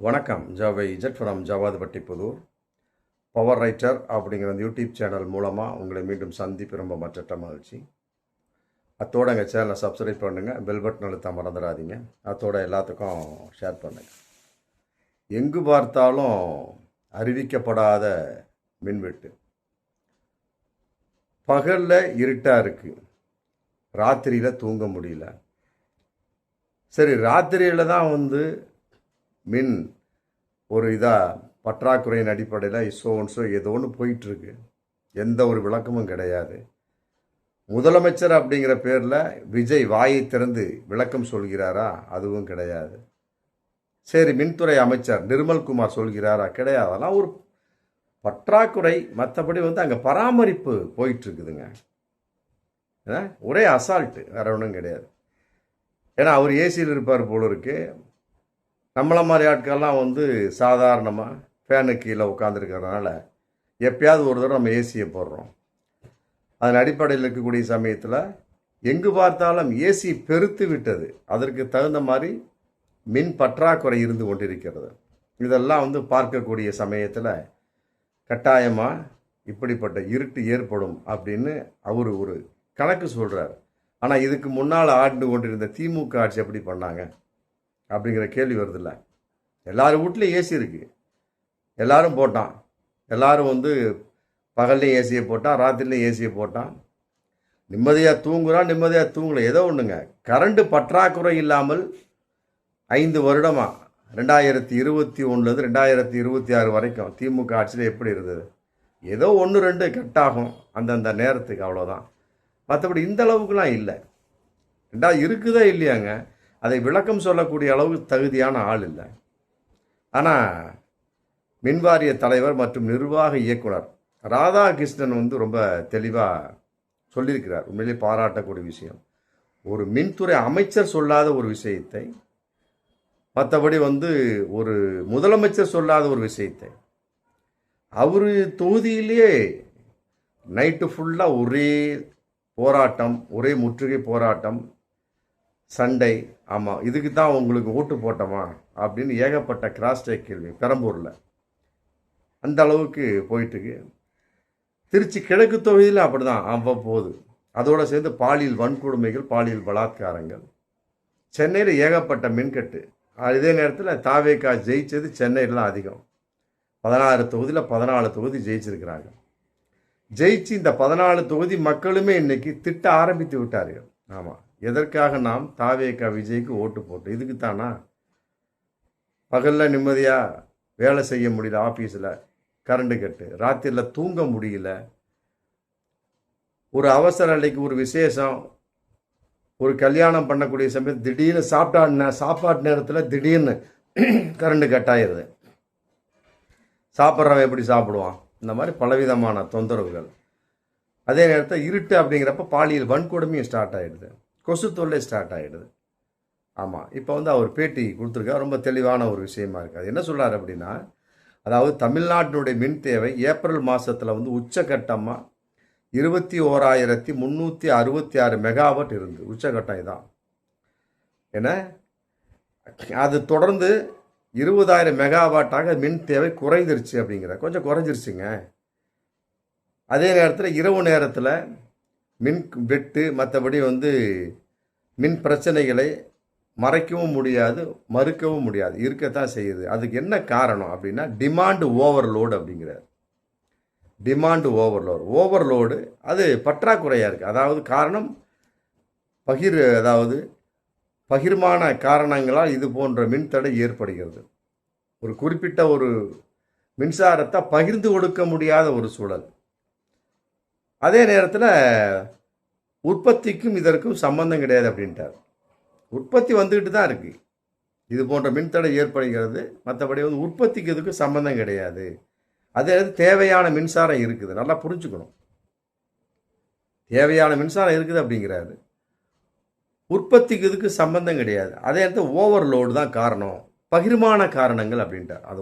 வணக்கம். ஜாவை இஜட் from Javadhupatti Pudur. Power writer அப்படிங்கிற அந்த யூடியூப் சேனல் மூலமாக உங்களை மீண்டும் சந்திப்பு ரொம்ப மற்ற மகிழ்ச்சி. அத்தோடு எங்கள் சேனலை சப்ஸ்கிரைப் பண்ணுங்கள், பெல் பட்டன் அழுத்த மறந்துடாதீங்க. அத்தோட எல்லாத்துக்கும் ஷேர் பண்ணுங்கள். எங்கு பார்த்தாலும் அறிவிக்கப்படாத மின்வெட்டு. பகலில் இருட்டாக இருக்குது, ராத்திரியில் தூங்க முடியல. சரி, ராத்திரியில் தான் மின் ஒரு இதாக பற்றாக்குறையின் அடிப்படையில் இசோ ஏதோ ஒன்று போயிட்டுருக்கு. எந்த ஒரு விளக்கமும் கிடையாது. முதலமைச்சர் அப்படிங்கிற பேரில் விஜய் வாயை திறந்து விளக்கம் சொல்கிறாரா? அதுவும் கிடையாது. சரி, மின்துறை அமைச்சர் நிர்மல்குமார் சொல்கிறாரா? கிடையாது. அதெல்லாம் ஒரு பற்றாக்குறை. மற்றபடி அங்கே பராமரிப்பு போயிட்டுருக்குதுங்க. ஒரே அசால்ட்டு, வேற ஒன்றும் கிடையாது. ஏன்னா அவர் ஏசியில் இருப்பார் போல இருக்கு. நம்மள மாதிரி ஆட்கள்லாம் சாதாரணமாக ஃபேனு கீழே உட்காந்துருக்கிறதுனால எப்பயாவது ஒரு தடவை நம்ம ஏசியை போடுறோம். அதன் அடிப்படையில் இருக்கக்கூடிய சமயத்தில் எங்கு பார்த்தாலும் ஏசி பெருத்து விட்டது. அதற்கு தகுந்த மாதிரி மின் பற்றாக்குறை இருந்து கொண்டிருக்கிறது. இதெல்லாம் பார்க்கக்கூடிய சமயத்தில் கட்டாயமாக இப்படிப்பட்ட இருட்டு ஏற்படும் அப்படின்னு அவர் ஒரு கணக்கு சொல்கிறார். ஆனால் இதுக்கு முன்னால் ஆண்டு கொண்டிருந்த திமுக ஆட்சி எப்படி பண்ணாங்க அப்படிங்கிற கேள்வி வருதில்ல. எல்லாரும் வீட்லேயும் ஏசி இருக்குது, எல்லாரும் போட்டான். எல்லாரும் பகல்லையும் ஏசியை போட்டான், ராத்திரிலையும் ஏசியை போட்டான். நிம்மதியாக தூங்குறான், நிம்மதியாக தூங்கலை. ஏதோ ஒன்றுங்க, கரண்ட் பற்றாக்குறை இல்லாமல் 5 வருடமாக 2021 2026 வரைக்கும் திமுக ஆட்சியில் எப்படி இருந்தது? ஏதோ 1-2 கட் ஆகும் அந்தந்த நேரத்துக்கு, அவ்வளோதான். மற்றபடி இந்த அளவுக்குலாம் இல்லை. இருக்குதா இல்லையாங்க, அதை விளக்கம் சொல்லக்கூடிய அளவுக்கு தகுதியான ஆள் இல்லை. ஆனால் மின்வாரிய தலைவர் மற்றும் நிர்வாக இயக்குனர் ராதாகிருஷ்ணன் ரொம்ப தெளிவாக சொல்லியிருக்கிறார். உண்மையிலே பாராட்டக்கூடிய விஷயம். ஒரு மின்துறை அமைச்சர் சொல்லாத ஒரு விஷயத்தை, மற்றபடி ஒரு முதலமைச்சர் சொல்லாத ஒரு விஷயத்தை அவர் தொகுதியிலேயே நைட்டு ஃபுல்லாக ஒரே போராட்டம், ஒரே முற்றுகை போராட்டம், சண்டை. ஆமாம், இதுக்கு தான் உங்களுக்கு ஓட்டு போட்டோமா அப்படின்னு ஏகப்பட்ட கிராஸ்டேக் கேள்வி பெரம்பூரில். அந்த அளவுக்கு போயிட்டுருக்கு. திருச்சி கிழக்கு தொகுதியில் அப்படி தான் அவ்வப்போது. அதோடு சேர்ந்து பாலியல் வன்கொடுமைகள், பாலியல் பலாத்காரங்கள். சென்னையில் ஏகப்பட்ட மின்கட்டு. இதே நேரத்தில் தாவேகா ஜெயிச்சது சென்னையில் தான் அதிகம். 16 தொகுதியில் 14 தொகுதி ஜெயிச்சிருக்கிறாங்க. ஜெயிச்சு இந்த 14 தொகுதி மக்களுமே இன்னைக்கு திட்ட ஆரம்பித்து விட்டார்கள். ஆமாம், எதற்காக நாம் தாவேகா விஜய்க்கு ஓட்டு போட்டோம்? இதுக்கு தானா? பகலில் நிம்மதியாக வேலை செய்ய முடியல, ஆஃபீஸில் கரண்டு கட்டு, ராத்திரியில் தூங்க முடியல, ஒரு அவசர அன்னைக்கு ஒரு விசேஷம், ஒரு கல்யாணம் பண்ணக்கூடிய சமயம் திடீர்னு சாப்பாட்டு நேரத்தில் திடீர்னு கரண்டு கட் ஆயிடுது. சாப்பிட்றவன் எப்படி சாப்பிடுவான்? இந்த மாதிரி பலவிதமான தொந்தரவுகள். அதே நேரத்தில் இருட்டு அப்படிங்கிறப்ப பாலியல் வன்கொடுமையும் ஸ்டார்ட் ஆகிடுது, கொசு தொல்லை ஸ்டார்ட் ஆகிடுது. ஆமாம், இப்போ அவர் பேட்டி கொடுத்துருக்காரு. ரொம்ப தெளிவான ஒரு விஷயமா இருக்குது. என்ன சொல்கிறார் அப்படின்னா, அதாவது தமிழ்நாட்டினுடைய மின் தேவை ஏப்ரல் மாதத்தில் உச்சகட்டமாக 21,366 மெகாவாட் இருந்து உச்சகட்டம் இதான். ஏன்னா அது தொடர்ந்து 20,000 மெகாவாட்டாக மின் தேவை குறைந்துருச்சு அப்படிங்கிற, கொஞ்சம் குறைஞ்சிருச்சுங்க. அதே நேரத்தில் இரவு நேரத்தில் மின் வெட்டு, மற்றபடி மின் பிரச்சனைகளை மறைக்கவும் முடியாது, மறுக்கவும் முடியாது, இருக்கத்தான் செய்யுது. அதுக்கு என்ன காரணம் அப்படின்னா டிமாண்டு ஓவர்லோடு அப்படிங்கிறார். டிமாண்டு ஓவர்லோடு அது பற்றாக்குறையாக இருக்குது. அதாவது காரணம் பகிர்மான காரணங்களால் இது போன்ற மின்தடை ஏற்படுகிறது. ஒரு குறிப்பிட்ட ஒரு மின்சாரத்தை பகிர்ந்து கொடுக்க முடியாத ஒரு சூழல். அதே நேரத்தில் உற்பத்திக்கும் இதற்கும் சம்பந்தம் கிடையாது அப்படின்ட்டார். உற்பத்தி வந்துக்கிட்டு தான் இருக்கு, இது போன்ற மின்தடை ஏற்படுகிறது. மற்றபடி உற்பத்திக்கு இதுக்கும் சம்பந்தம் கிடையாது. அதே தேவையான மின்சாரம் இருக்குது, நல்லா புரிஞ்சுக்கணும். தேவையான மின்சாரம் இருக்குது அப்படிங்கிறாரு, உற்பத்திக்கு இதுக்கு சம்பந்தம் கிடையாது. அதே நேரத்தில் ஓவர்லோடு தான் காரணம், பகிர்மான காரணங்கள் அப்படின்ட்டார். அது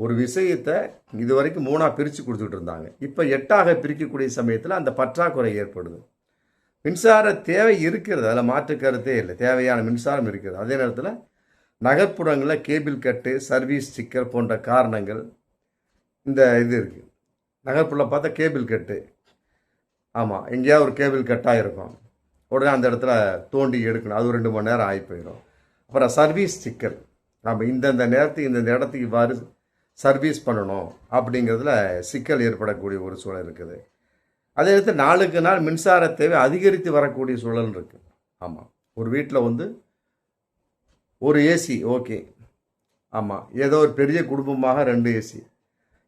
ஒரு விஷயத்தை இது வரைக்கும் 3ஆக பிரித்து கொடுத்துட்டு இருந்தாங்க. இப்போ 8ஆக பிரிக்கக்கூடிய சமயத்தில் அந்த பற்றாக்குறை ஏற்படுது. மின்சார தேவை இருக்கிறது, அதில் மாற்று கருத்தே இல்லை. தேவையான மின்சாரம் இருக்கிறது. அதே நேரத்தில் நகர்ப்புறங்களில் கேபிள் கட்டு, சர்வீஸ் ஸ்டிக்கர் போன்ற காரணங்கள் இந்த இது இருக்குது. நகர்ப்புறம் பார்த்தா கேபிள் கட்டு, ஆமாம், எங்கேயாவது ஒரு கேபிள் கட்டாக இருக்கும், உடனே அந்த இடத்துல தோண்டி எடுக்கணும், அது ஒரு 2 மணி நேரம் ஆகி போயிடும். அப்புறம் சர்வீஸ் ஸ்டிக்கர், நம்ம இந்தந்த நேரத்துக்கு இந்த இடத்துக்கு இவ்வாறு சர்வீஸ் பண்ணணும் அப்படிங்கிறதுல சிக்கல் ஏற்படக்கூடிய ஒரு சூழல் இருக்குது. அதே நேரத்தில் நாளுக்கு நாள் மின்சார தேவை அதிகரித்து வரக்கூடிய சூழல் இருக்குது. ஆமாம், ஒரு வீட்டில் வந்து ஒரு ஏசி ஓகே, ஆமாம், ஏதோ ஒரு பெரிய குடும்பமாக 2 ஏசி,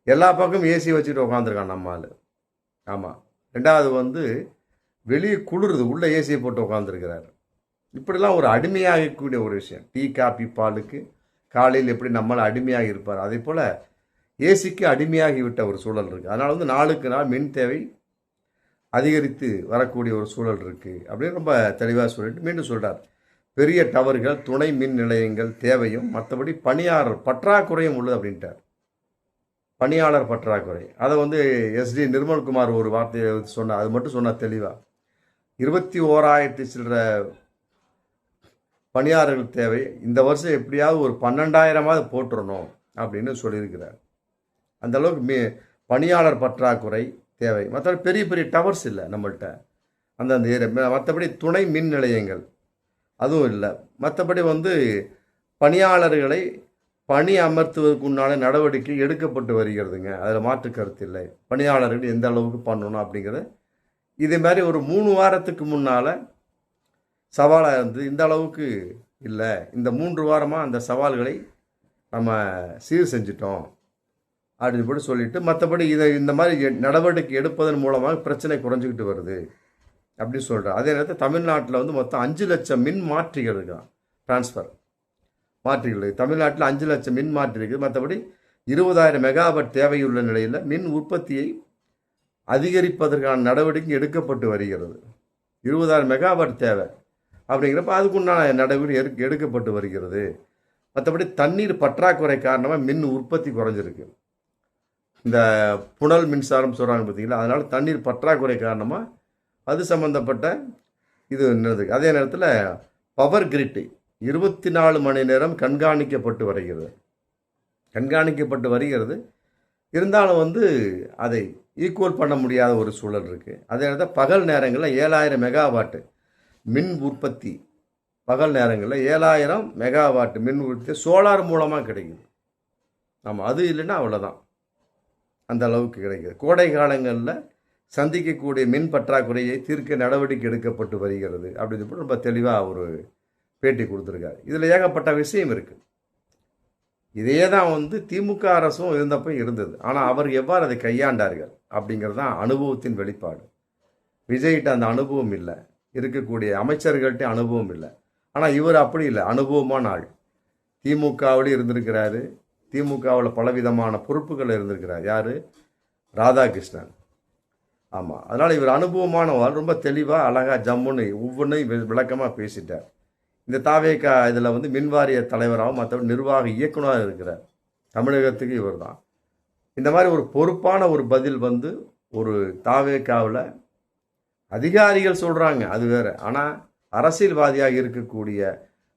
எல்லா பக்கமும் ஏசி வச்சுட்டு உட்காந்துருக்கான் நம்மால். ஆமாம், ரெண்டாவது வந்து வெளியே குளிருது, உள்ளே ஏசியை போட்டு உட்காந்துருக்கிறாரு. இப்படிலாம் ஒரு அடிமையாகக்கூடிய ஒரு விஷயம். டீ காபி பாலுக்கு காலையில் எப்படி நம்மளால் அடிமையாகி இருப்பார், அதே போல் ஏசிக்கு அடிமையாகிவிட்ட ஒரு சூழல் இருக்குது. அதனால் வந்து நாளுக்கு நாள் மின் தேவை அதிகரித்து வரக்கூடிய ஒரு சூழல் இருக்குது அப்படின்னு ரொம்ப தெளிவாக சொல்லிட்டு மீண்டும் சொல்கிறார். பெரிய டவர்கள், துணை மின் நிலையங்கள் தேவையும், மற்றபடி பணியாளர் பற்றாக்குறையும் உள்ளது அப்படின்ட்டார். பணியாளர் பற்றாக்குறை, அதை வந்து SD நிர்மல்குமார் ஒரு வார்த்தையை சொன்னார், அது மட்டும் சொன்னார் தெளிவாக. 21,000 சில்லற பணியாளர்கள் தேவை, இந்த வருஷம் எப்படியாவது ஒரு 12,000 போட்டுறணும் அப்படின்னு சொல்லியிருக்கிறார். அந்த அளவுக்கு பணியாளர் பற்றாக்குறை தேவை. மற்றபடி பெரிய பெரிய டவர்ஸ் இல்லை நம்மள்கிட்ட அந்தந்த ஏரியா. மற்றபடி துணை மின் நிலையங்கள் அதுவும் இல்லை. மற்றபடி வந்து பணியாளர்களை பணி அமர்த்துவதற்கு உண்டான நடவடிக்கை எடுக்கப்பட்டு வருகிறதுங்க, அதில் மாற்று கருத்து இல்லை. பணியாளர்கள் எந்த அளவுக்கு பண்ணணும் அப்படிங்கிறது இதே மாதிரி ஒரு 3 வாரத்துக்கு முன்னால் சவாலாக இருந்து இந்த அளவுக்கு இல்லை, இந்த 3 வாரமாக அந்த சவால்களை நம்ம சீர் செஞ்சிட்டோம் அப்படின்னு கூட சொல்லிட்டு, மற்றபடி இந்த மாதிரி நடவடிக்கை எடுப்பதன் மூலமாக பிரச்சனை குறைஞ்சிக்கிட்டு வருது அப்படின்னு சொல்கிறார். அதே நேரத்தில் தமிழ்நாட்டில் வந்து மொத்தம் 5 லட்சம் மின் மாற்றிகள் இருக்கான், டிரான்ஸ்ஃபர் மாற்றிகள். தமிழ்நாட்டில் 5 லட்சம் மின் மாற்றி இருக்குது. மற்றபடி 20,000 மெகாவாட் தேவையுள்ள நிலையில் மின் உற்பத்தியை அதிகரிப்பதற்கான நடவடிக்கை எடுக்கப்பட்டு வருகிறது. 20,000 மெகாவாட் தேவை அப்படிங்கிறப்ப அதுக்குண்டான நடவடிக்கை எடுக்கப்பட்டு வருகிறது. மற்றபடி தண்ணீர் பற்றாக்குறை காரணமாக மின் உற்பத்தி குறைஞ்சிருக்கு. இந்த புனல் மின்சாரம் சொல்கிறாங்க பார்த்தீங்களா, அதனால் தண்ணீர் பற்றாக்குறை காரணமாக அது சம்மந்தப்பட்ட இது என்னது. அதே நேரத்தில் பவர் கிரிட் 24 மணி நேரம் கண்காணிக்கப்பட்டு வருகிறது. இருந்தாலும் வந்து அதை ஈக்குவல் பண்ண முடியாத ஒரு சூழல் இருக்குது. அதே நேரத்தில் பகல் நேரங்களில் 7,000 மெகாவாட்டு மின் உற்பத்தி, பகல் நேரங்களில் 7,000 மெகாவாட் மின் உற்பத்தி சோலார் மூலமாக கிடைக்குது. ஆமாம், அது இல்லைன்னா அவ்வளோதான், அந்த அளவுக்கு கிடைக்குது. கோடை காலங்களில் சந்திக்கக்கூடிய மின் பற்றாக்குறையை தீர்க்க நடவடிக்கை எடுக்கப்பட்டு வருகிறது அப்படின்னு சொல்லி ரொம்ப தெளிவாக ஒரு பேட்டி கொடுத்துருக்காரு. இதில் ஏகப்பட்ட விஷயம் இருக்குது. இதே தான் வந்து திமுக அரசும் இருந்தப்போ இருந்தது. ஆனால் அவர் எவ்வாறு அதை கையாண்டார்கள் அப்படிங்கிறது தான் அனுபவத்தின் வெளிப்பாடு. விஜய்கிட்ட அந்த அனுபவம் இல்லை, இருக்கக்கூடிய அமைச்சர்கள்ட்ட அனுபவம் இல்லை. ஆனால் இவர் அப்படி இல்லை, அனுபவமான ஆள். திமுகவில் இருந்திருக்கிறாரு, திமுகவில் பலவிதமான பொறுப்புகள் இருந்திருக்கிறார். யார்? ராதாகிருஷ்ணன். ஆமாம், அதனால் இவர் அனுபவமானவாள். ரொம்ப தெளிவாக அழகாக ஜம்முன்னு ஒவ்வொன்றையும் விளக்கமாக பேசிட்டார். இந்த தாவேகா இதில் வந்து மின்வாரிய தலைவராகவும் மற்றபடி நிர்வாக இயக்குனராக இருக்கிறார். தமிழகத்துக்கு இவர் தான். இந்த மாதிரி ஒரு பொறுப்பான ஒரு பதில் வந்து ஒரு தாவேகாவில் அதிகாரிகள் சொல்கிறாங்க, அது வேறு. ஆனால் அரசியல்வாதியாக இருக்கக்கூடிய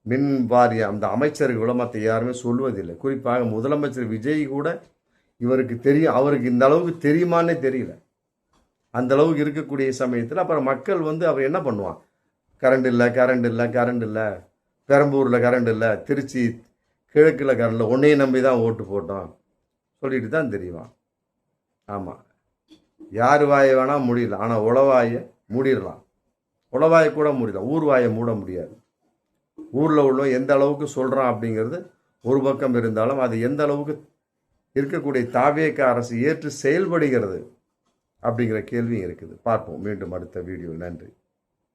மின் வாரிய அந்த அமைச்சர்களோ மற்ற யாருமே சொல்வதில்லை. குறிப்பாக முதலமைச்சர் விஜய் கூட இவருக்கு தெரியும், அவருக்கு இந்த அளவுக்கு தெரியுமானே தெரியல. அந்த அளவுக்கு இருக்கக்கூடிய சமயத்தில் அப்புறம் மக்கள் வந்து அவர் என்ன பண்ணுவான், கரண்ட் இல்லை, பெரம்பூரில் கரண்ட் இல்லை, திருச்சி கிழக்கில் கரண்ட் இல்லை, உன்னையும் நம்பி தான் ஓட்டு போட்டோம் சொல்லிட்டு தான் தெரியுவான். ஆமாம், யார் வாயை வேணால் முடியல, ஆனால் உளவாயை மூடிடலாம். உளவாயை கூட மூடிடலாம், ஊர் வாயை மூட முடியாது. ஊரில் உள்ள எந்த அளவுக்கு சொல்கிறான் அப்படிங்கிறது ஒரு பக்கம் இருந்தாலும் அது எந்த அளவுக்கு இருக்கக்கூடிய தாவேக அரசு ஏற்று செயல்படுகிறது அப்படிங்கிற கேள்வியும் இருக்குது. பார்ப்போம் மீண்டும் அடுத்த வீடியோ. நன்றி.